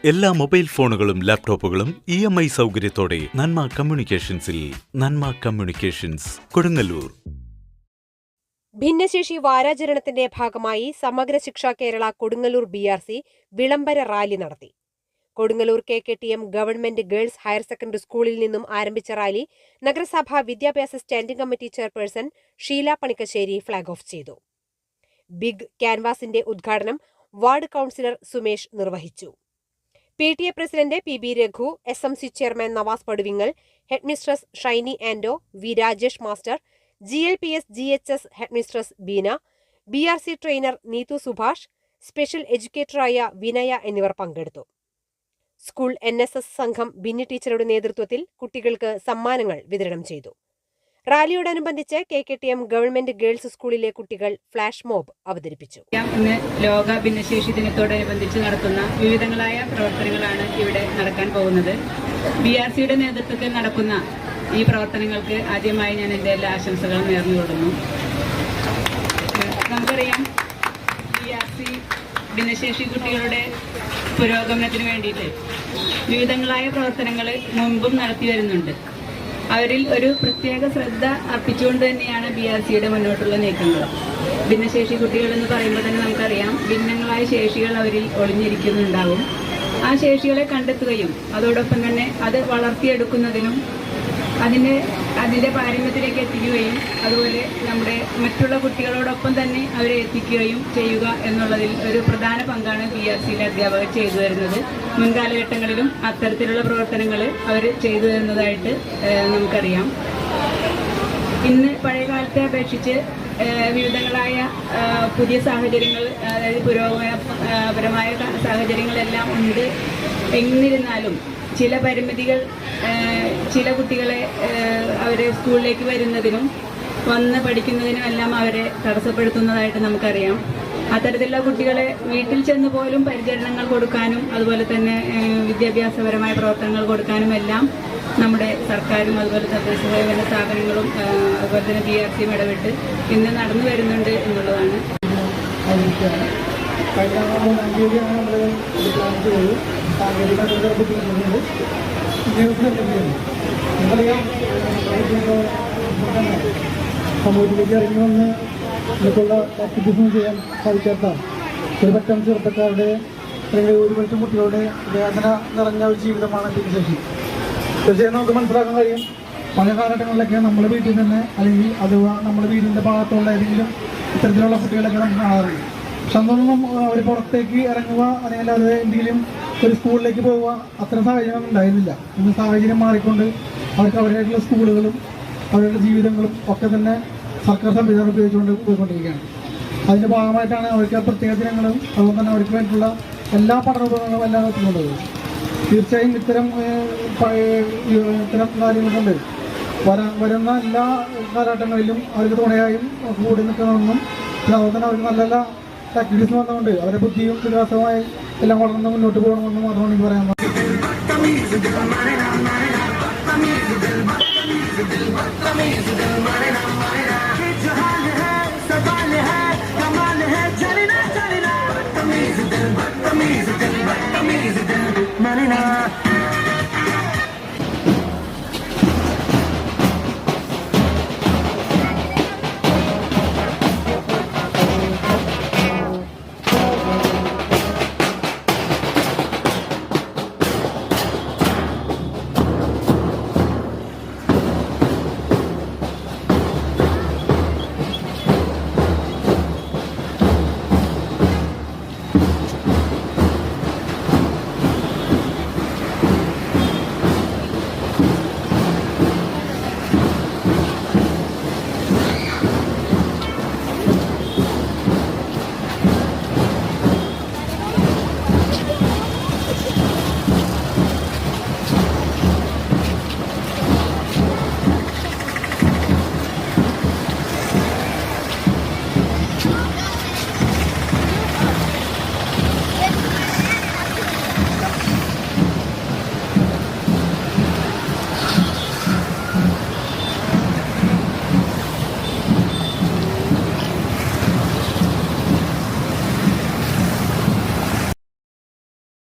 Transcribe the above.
എല്ലാ മൊബൈൽ ഫോണുകളും ലാപ്ടോപ്പുകളും EMI സൗകര്യത്തോടെ നന്മ കമ്മ്യൂണിക്കേഷൻസിൽ. നന്മ കമ്മ്യൂണിക്കേഷൻസ്, കൊടുങ്ങല്ലൂർ. ഭിന്നശേഷി വാരാചരണത്തിന്റെ ഭാഗമായി സമഗ്ര ശിക്ഷ കേരള കൊടുങ്ങല്ലൂർ BRC വിളംബര റാലി നടത്തി. Kodungallur KKTM government girls higher secondary സ്കൂളിൽ നിന്നും ആരംഭിച്ച റാലി നഗരസഭാ വിദ്യാഭ്യാസ standing committee chairperson Sheela Panikkassery flag off ചെയ്തു. ബിഗ് ക്യാൻവാസിന്റെ ഉദ്ഘാടനം വാർഡ് കൌൺസിലർ സുമേഷ് നിർവഹിച്ചു. PTA president PB Raghu, SMC chairman Navas Paduvingal, headmistress Shiny Ando, V Rajesh master, GLPS GHS headmistress Beena, BRC trainer Neethu Subhash, special എഡ്യൂക്കേറ്ററായ വിനയ എന്നിവർ പങ്കെടുത്തു. സ്കൂൾ NSS സംഘം ബിന്നി ടീച്ചറുടെ നേതൃത്വത്തിൽ കുട്ടികൾക്ക് സമ്മാനങ്ങൾ വിതരണം ചെയ്തു. റാലിയോടനുബന്ധിച്ച് KKTM ഗവൺമെന്റ് ഗേൾസ് സ്കൂളിലെ കുട്ടികൾ ഫ്ലാഷ് മോബ് അവതരിപ്പിച്ചു. ഇന്ന് ലോക ഭിന്നശേഷി ദിനത്തോടനുബന്ധിച്ച് നടത്തുന്ന വിവിധങ്ങളായ പ്രവർത്തനങ്ങളാണ് ഇവിടെ നടക്കാൻ പോകുന്നത്. BRCയുടെ നേതൃത്വത്തിൽ നടക്കുന്ന ഈ പ്രവർത്തനങ്ങൾക്ക് ആദ്യമായി ഞാൻ എൻ്റെ എല്ലാ ആശംസകളും നേർന്നുകൊള്ളുന്നു. നമുക്കറിയാം, BRC ഭിന്നശേഷി കുട്ടികളുടെ പുരോഗമനത്തിന് വേണ്ടിയിട്ട് വിവിധങ്ങളായ പ്രവർത്തനങ്ങൾ മുൻപും നടത്തി വരുന്നുണ്ട്. അവരിൽ ഒരു പ്രത്യേക ശ്രദ്ധ അർപ്പിച്ചുകൊണ്ട് തന്നെയാണ് BRCയുടെ മുന്നോട്ടുള്ള നീക്കങ്ങൾ. ഭിന്നശേഷി കുട്ടികൾ എന്ന് പറയുമ്പോൾ തന്നെ നമുക്കറിയാം, ഭിന്നങ്ങളായ ശേഷികൾ അവരിൽ ഒളിഞ്ഞിരിക്കുന്നുണ്ടാവും. ആ ശേഷികളെ കണ്ടെത്തുകയും അതോടൊപ്പം തന്നെ അത് വളർത്തിയെടുക്കുന്നതിനും അതിൻ്റെ പാരമ്യത്തിലേക്ക് എത്തിക്കുകയും അതുപോലെ നമ്മുടെ മറ്റുള്ള കുട്ടികളോടൊപ്പം തന്നെ അവരെ എത്തിക്കുകയും ചെയ്യുക എന്നുള്ളതിൽ ഒരു പ്രധാന പങ്കാണ് BRCയിലെ അധ്യാപകർ ചെയ്തു വരുന്നത്. മുൻകാലഘട്ടങ്ങളിലും അത്തരത്തിലുള്ള പ്രവർത്തനങ്ങൾ അവർ ചെയ്തു വരുന്നതായിട്ട് നമുക്കറിയാം. ഇന്ന് പഴയകാലത്തെ അപേക്ഷിച്ച് വിവിധങ്ങളായ പുതിയ സാഹചര്യങ്ങൾ, അതായത് പുരോഗമനപരമായ സാഹചര്യങ്ങളെല്ലാം ഉണ്ട്. എന്നിരുന്നാലും ചില പരിമിതികൾ ചില കുട്ടികളെ അവരെ സ്കൂളിലേക്ക് വരുന്നതിനും വന്ന് പഠിക്കുന്നതിനുമെല്ലാം അവരെ തടസ്സപ്പെടുത്തുന്നതായിട്ട് നമുക്കറിയാം. അത്തരത്തിലുള്ള കുട്ടികളെ വീട്ടിൽ ചെന്ന് പോലും പരിചരണങ്ങൾ കൊടുക്കാനും അതുപോലെ തന്നെ വിദ്യാഭ്യാസപരമായ പ്രവർത്തനങ്ങൾ കൊടുക്കാനും എല്ലാം നമ്മുടെ സർക്കാരും അതുപോലെ തദ്ദേശ സ്വയംഭരണ സ്ഥാപനങ്ങളും അതുപോലെ തന്നെ BRCയും ഇടപെട്ട് ഇന്ന് നടന്നു വരുന്നുണ്ട് എന്നുള്ളതാണ്. സമൂഹത്തിലേക്ക് ഇറങ്ങി വന്ന് ഇതൊക്കെയുള്ള ആക്ടിവിറ്റീസ് ചെയ്യാൻ സാധിക്കാത്ത ഒരു പറ്റം ചെറുപ്പക്കാരുടെ അല്ലെങ്കിൽ ഒരു പറ്റം കുട്ടികളുടെ വേദന നിറഞ്ഞ ഒരു ജീവിതമാണ് ഭിന്നശേഷി. തീർച്ചയായും നമുക്ക് മനസ്സിലാക്കാൻ കഴിയും, പല കാലഘട്ടങ്ങളിലൊക്കെ നമ്മുടെ വീട്ടിൽ തന്നെ അല്ലെങ്കിൽ അഥവാ നമ്മുടെ വീടിൻ്റെ ഭാഗത്തുള്ള ഏതെങ്കിലും ഇത്തരത്തിലുള്ള കുട്ടികളൊക്കെ നമുക്ക് കാണാറുണ്ട്. പക്ഷെ അന്നൊന്നും അവർ പുറത്തേക്ക് ഇറങ്ങുക അല്ലെങ്കിൽ അത് എന്തെങ്കിലും ഒരു സ്കൂളിലേക്ക് പോവുക അത്തരം സാഹചര്യം ഉണ്ടായിരുന്നില്ല. ഇന്ന് സാഹചര്യം മാറിക്കൊണ്ട് അവർക്ക് അവരുടേതായിട്ടുള്ള സ്കൂളുകളും അവരുടെ ജീവിതങ്ങളും ഒക്കെ തന്നെ സർക്കാർ സംവിധാനം ഉപയോഗിച്ചുകൊണ്ട് പോയിക്കൊണ്ടിരിക്കുകയാണ്. അതിൻ്റെ ഭാഗമായിട്ടാണ് അവർക്ക് പ്രത്യേക ദിനങ്ങളും അതുപോലെ തന്നെ അവർക്ക് വേണ്ടിയിട്ടുള്ള എല്ലാ പഠനോപകരണങ്ങളും എല്ലാം എത്തുന്നുള്ളത്. തീർച്ചയായും ഇത്തരം കാര്യങ്ങൾ കൊണ്ട് വരുന്ന എല്ലാ കാലഘട്ടങ്ങളിലും അവർക്ക് തുണയായും കൂടി നിൽക്കണമെന്നും അതുപോലെ തന്നെ അവർക്ക് നല്ല നല്ല ആക്ടിവിറ്റീസ് വന്നുകൊണ്ട് അവരുടെ ബുദ്ധിയും വികാസവുമായി എല്ലാം വളർന്ന് മുന്നോട്ട് പോകണമെന്ന് മാത്രമാണ് എനിക്ക് പറയാൻ Money now.